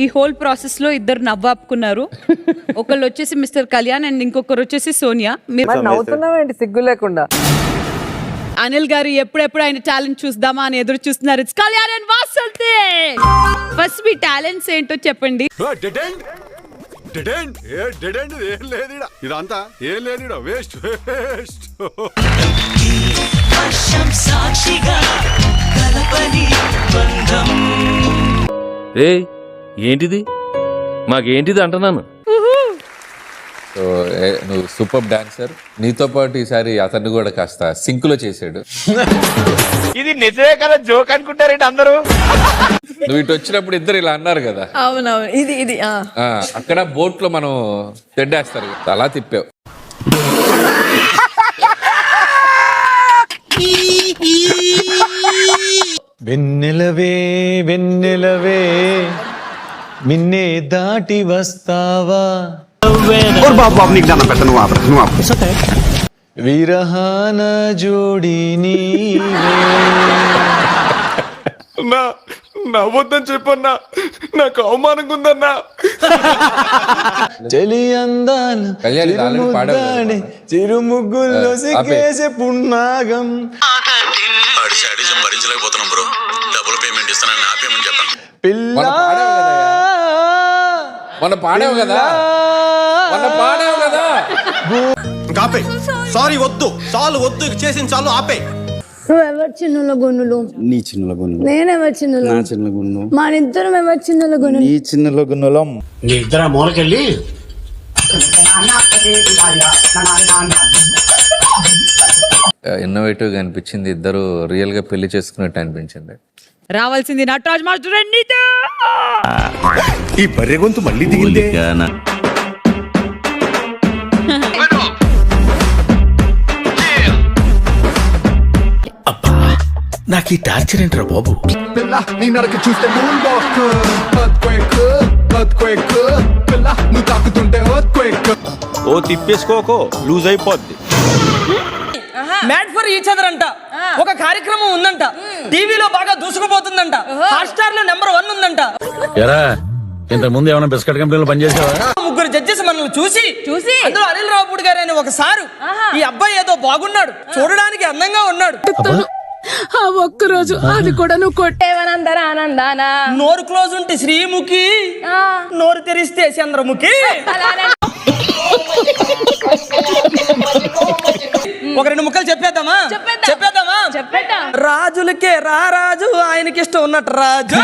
ఈ whole process లో ఇద్దరు నవ్వాపుకున్నారు. ఒకళ్ళు వచ్చేసి మిస్టర్ కళ్యాణ్ అండ్ ఇంకొకరు వచ్చేసి సోనియా. మీరు నవ్వుతున్నావేంటి సిగ్గు లేకుండా? అనిల్ గారు ఎప్పుడెప్పుడు ఆయన టాలెంట్ చూద్దామా అని ఎదురు చూస్తున్నారు. It's Kalyan and Vasanthi. First me talents ఏంటో చెప్పండి. ఇదంతా ఏం లేదు, వేస్ట్ వేస్ట్. ఏంటిది మాకేంటిది అంటున్నాను. సో నువ్వు సూపర్ డాన్సర్. నీతో పాటు ఈసారి అతన్ని కూడా కాస్త సింక్ లో చేశాడు. ఇది నిజమే కదా, జోక్ అనుకుంటారేంటి అందరూ? నువ్వు ఇటు వచ్చినప్పుడు ఇద్దరు ఇలా అన్నారు కదా. అవునవును, ఇది అక్కడ బోట్ లో మనం తెడ్డేస్తారు కదా, అలా తిప్పావు. వెన్నెలవే వెన్నెలవే మిన్నే దాటి వస్తావా, విరహాన జోడి నీవే. నవ్వొద్దని చెప్పన్నా, నాకు అవమానంగా ఉందన్నా. చలి అందాల కళ్యాణ్ ఇది already పాడావు కదా. చిరు ముగ్గుల్లో సిగ్గేసే పున్నాగం. భరించలేకపోతున్నాం బ్రో, డబుల్ పేమెంట్ ఇస్తానని ఆపేమని చెప్పండి. పిల్ల మొన్న పాడావు కదా. ఆపే. సారీ వద్దు, చాలు వద్దు, చేసిన చాలు, ఆపే. నువ్వెవరు చిన్నుల గున్నులు? నీ చిన్నల గున్ను. నేనెవరు చిన్నులు? నా చిన్నల గున్ను. మా ఇద్దరం ఎవరు చిన్నుల గున్ను? నీ చిన్నల గున్నులం. నీ ఇద్దరు మూలకెళ్ళి ఇన్నోవేటివ్ గా అనిపించింది. ఇద్దరు రియల్ గా పెళ్లి చేసుకున్నట్టు అనిపించింది. రావాల్సింది నటరాజ్ మాస్టర్ నీతో. ఈ బర్రె గొంతు మళ్ళీ దిగిందే. నాకు ఈ టార్చర్ ఏంట్రా బాబు? నీ నడక చూస్తే నువ్వు తాకుతుంటే ఓ తిప్పేసుకోకో, లూజ్ అయిపోద్ది. మ్యాడ్ ఫర్ ఈచ్ అదర్ అంట. ఒక కార్యక్రమం ఉందంట, టీవీలో బాగా దూసుకుపోతుందంట, హాట్స్టార్ లో నెంబర్ 1 ఉందంట. ఇంత ముందు ఏమైనా బిస్కెట్ కంపెనీలో పనిచేసావా? ముగ్గురు జడ్జెస్ మనల్ని చూసి అందులో అనిల్ రావుపూడి గారు అని ఒక సారు, ఈ అబ్బాయి ఏదో బాగున్నాడు, చూడడానికి అందంగా ఉన్నాడు. ఆ ఒక్కరోజు అది కూడా నువ్వు కొట్టేవనందరా ఆనందానా. నోరు క్లోజ్ ఉంటే శ్రీముఖి, నోరు తెరిస్తే చంద్రముఖి. ఒక 2 ముక్కలు చెప్పేద్దామా? చెప్పేద్దామా? రాజులకే రారాజు, ఆయనకి ఇష్టం ఉన్నట్టు రాజు.